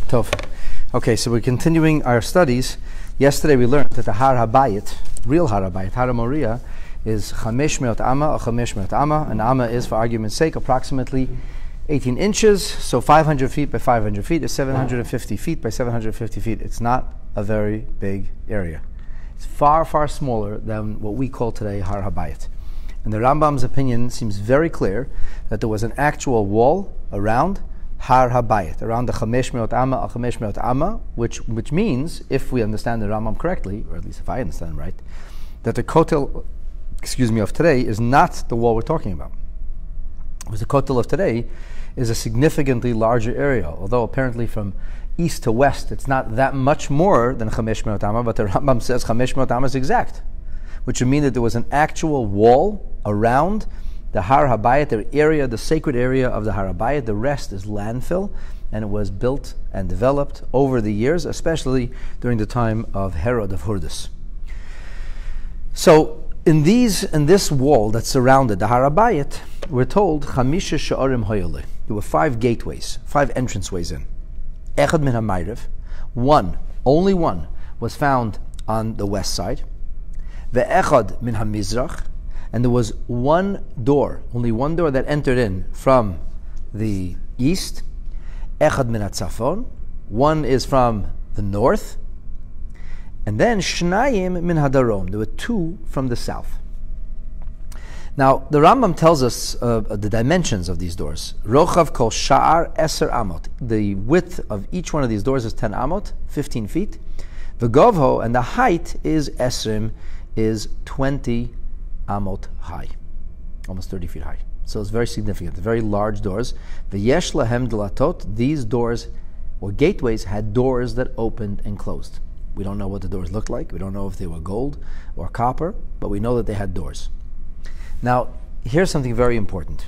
Tov. Okay, so we're continuing our studies. Yesterday we learned that the Har HaBayit, real Har HaBayit, Har HaMoriah, is 500 amma, or 500 amma. An amma is, for argument's sake, approximately 18 inches. So 500 feet by 500 feet is 750 feet by 750 feet. It's not a very big area. It's far, far smaller than what we call today Har HaBayit. And the Rambam's opinion seems very clear that there was an actual wall around Har HaBayit, around the 500 amma, or 500 amma, which means, if we understand the Rambam correctly, or at least if I understand right, that the Kotel, of today is not the wall we're talking about. Because the Kotel of today is a significantly larger area, although apparently from east to west it's not that much more than 500 amma, but the Rambam says 500 amma is exact, which would mean that there was an actual wall around the Har HaBayit, the area, the sacred area of the Har HaBayit. The rest is landfill, and it was built and developed over the years, especially during the time of Herod of Hurdas. So in this wall that surrounded the Har HaBayit, we're told Chamisha Sha'arim Hoyole. There were 5 gateways, 5 entranceways in. Echad min HaMayrev, only one was found on the west side. Ve'echad min HaMizrach, and there was only one door that entered in from the east. Echad min HaTzafon, one is from the north. And then Shnayim min HaDarom, there were 2 from the south. Now, the Rambam tells us the dimensions of these doors. Rochav kol sha'ar eser amot. The width of each one of these doors is 10 amot, 15 feet. V'govho, and the height is esrim, is 20 amot high, almost 30 feet high. So it's very significant, very large doors. V'yesh lahem delatot, these doors, or gateways, had doors that opened and closed. We don't know what the doors looked like. We don't know if they were gold or copper, but we know that they had doors. Now, here's something very important.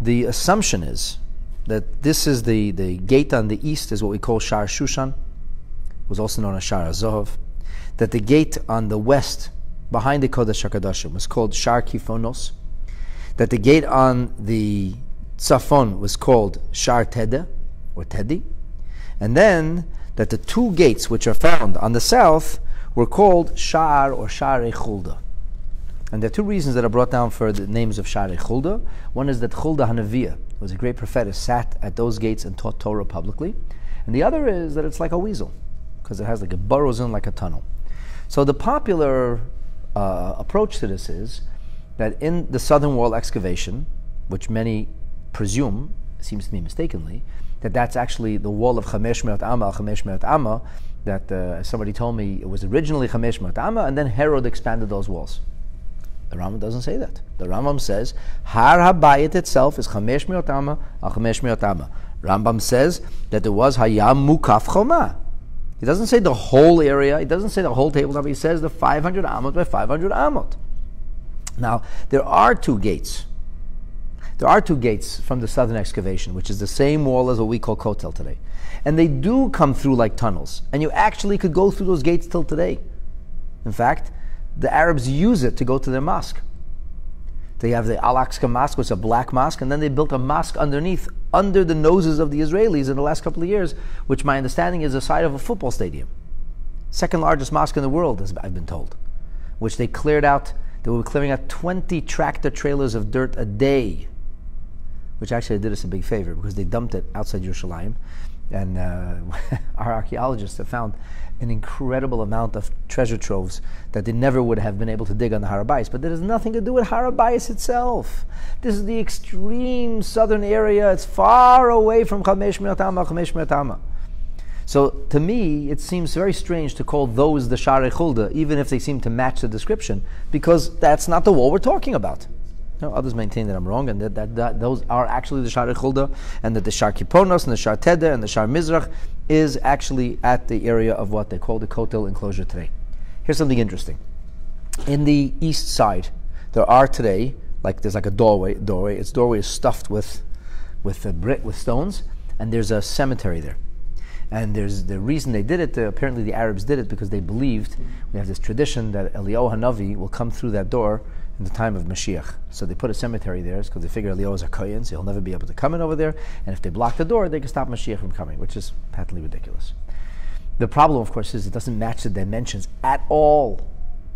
The assumption is that this is the gate on the east is what we call Shar Shushan, was also known as Shar HaZohav. That the gate on the west, behind the Kodesh HaKadoshim, was called Shar Kifonos. That the gate on the Tzafon was called Shar Tede, or Tedi. And then that the 2 gates which are found on the south were called Sha'ar or Sha'arei Chulda. And there are 2 reasons that are brought down for the names of Sha'arei Chulda. One is that Chulda HaNaviya was a great prophet who sat at those gates and taught Torah publicly. And the other is that it's like a weasel, because it burrows in like a tunnel. So the popular approach to this is that in the southern wall excavation, which many presume, seems to me mistakenly, that's actually the wall of 500 amma, that somebody told me it was originally 500 amma, and then Herod expanded those walls. The Rambam doesn't say that. The Rambam says, Har HaBayit itself is 500 amma, 500 amma. Rambam says that there was Hayam Mukaf Choma. He doesn't say the whole area, he doesn't say the whole tabletop, he says the 500 amot by 500 amot. Now, there are 2 gates. There are 2 gates from the southern excavation, which is the same wall as what we call Kotel today. And they do come through like tunnels. And you actually could go through those gates till today. In fact, the Arabs use it to go to their mosque. They have the Al-Aqsa Mosque, which is a black mosque, and then they built a mosque underneath, under the noses of the Israelis in the last couple of years, which my understanding is the side of a football stadium. Second largest mosque in the world, as I've been told. Which they cleared out, they were clearing out 20 tractor trailers of dirt a day. Which actually did us a big favor, because they dumped it outside Yerushalayim. And our archaeologists have found an incredible amount of treasure troves that they never would have been able to dig on the Har HaBayit. But that has nothing to do with Har HaBayit itself. This is the extreme southern area. It's far away from 500 amma. So to me, it seems very strange to call those the Sha'arei Chulda, even if they seem to match the description, because that's not the wall we're talking about. No, others maintain that I'm wrong, and that those are actually the Sha'arei Chulda, and that the Shar Kiponos and the Shar Tede and the Shar Mizrach is actually at the area of what they call the Kotel enclosure today. Here's something interesting. In the east side, there are today, there's like a doorway. Its doorway is stuffed with stones, and there's a cemetery there. And there's the reason they did it, apparently the Arabs did it because they believed, we have this tradition that Eliyahu Hanavi will come through that door in the time of Mashiach. So they put a cemetery there because they figure Eliyahu is a kohen, so he'll never be able to come in over there. And if they block the door, they can stop Mashiach from coming, which is patently ridiculous. The problem, of course, is it doesn't match the dimensions at all.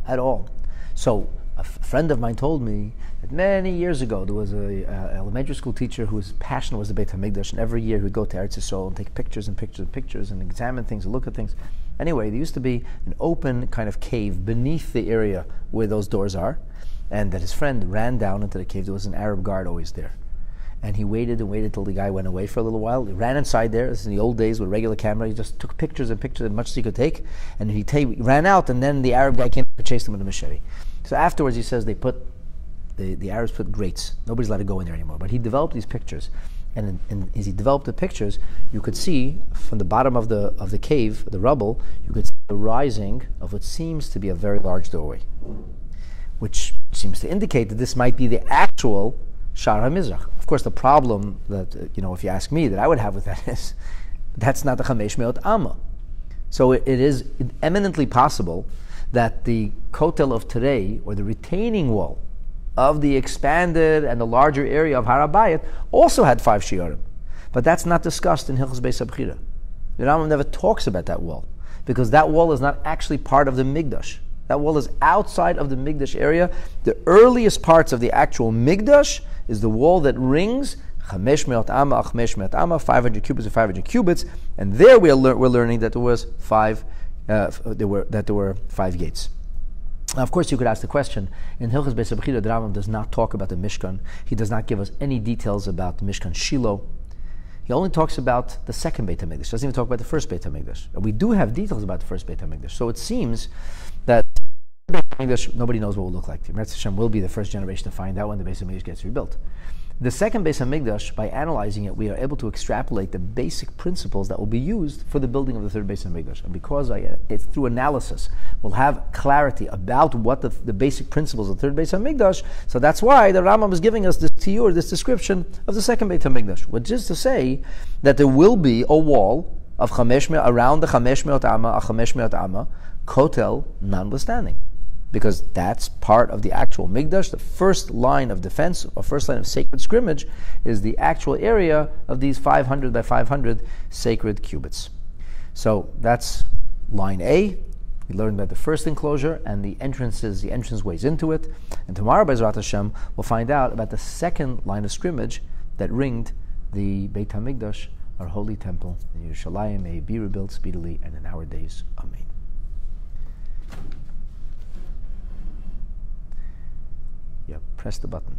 At all. So a friend of mine told me that many years ago there was a elementary school teacher whose passion was the Beit HaMikdash, and every year he would go to Eretz Yisrael and take pictures and pictures and pictures and examine things and look at things. Anyway, there used to be an open kind of cave beneath the area where those doors are, and that his friend ran down into the cave. There was an Arab guard always there. And he waited and waited till the guy went away for a little while. He ran inside there. This is in the old days with regular camera. He just took pictures and pictures as much as he could take. And he ran out, and then the Arab guy came and chased him with a machete. So afterwards, he says the Arabs put grates. Nobody's allowed to go in there anymore. But he developed these pictures. And as he developed the pictures, you could see from the bottom of the cave, the rubble, you could see the rising of what seems to be a very large doorway, which seems to indicate that this might be the actual Shar HaMizrach. Of course, the problem that, if you ask me, that I would have with that is, that's not the 500 Amma. So it is eminently possible that the Kotel of today, or the retaining wall of the expanded and the larger area of Har HaBayit, also had 5 shiurim. But that's not discussed in Hilchos Beis Habechirah. The Rambam never talks about that wall, because that wall is not actually part of the Mikdash. That wall is outside of the Mikdash area. The earliest parts of the actual Mikdash is the wall that rings 500 Amma, 500 cubits and 500 cubits, and there we're learning that there was there were 5 gates. Now, of course, you could ask the question, in Hilchos Beis Habechirah, the Rambam does not talk about the Mishkan. He does not give us any details about the Mishkan Shiloh. He only talks about the second Beit HaMikdash. He doesn't even talk about the first Beit HaMikdash. We do have details about the first Beit HaMikdash. So it seems that Beit HaMikdash, nobody knows what it will look like. The Eretz Hashem will be the first generation to find out when the Beit HaMikdash gets rebuilt. The second Beit HaMikdash, by analyzing it, we are able to extrapolate the basic principles that will be used for the building of the third Beit HaMikdash. And because it's through analysis, we'll have clarity about what the basic principles of the third Beit HaMikdash. So that's why the Rambam is giving us this tiyur, this description of the second Beit HaMikdash, which is to say that there will be a wall of around the 500 Amma, Kotel notwithstanding. Because that's part of the actual Mikdash. The first line of defense, or first line of sacred scrimmage, is the actual area of these 500 by 500 sacred cubits. So that's line A. We learned about the first enclosure and the entrance-ways into it. And tomorrow, B'ezrat Hashem, we'll find out about the second line of scrimmage that ringed the Beit HaMikdash, our holy temple in Yerushalayim. May it be rebuilt speedily and in our days. Amen. Press the button.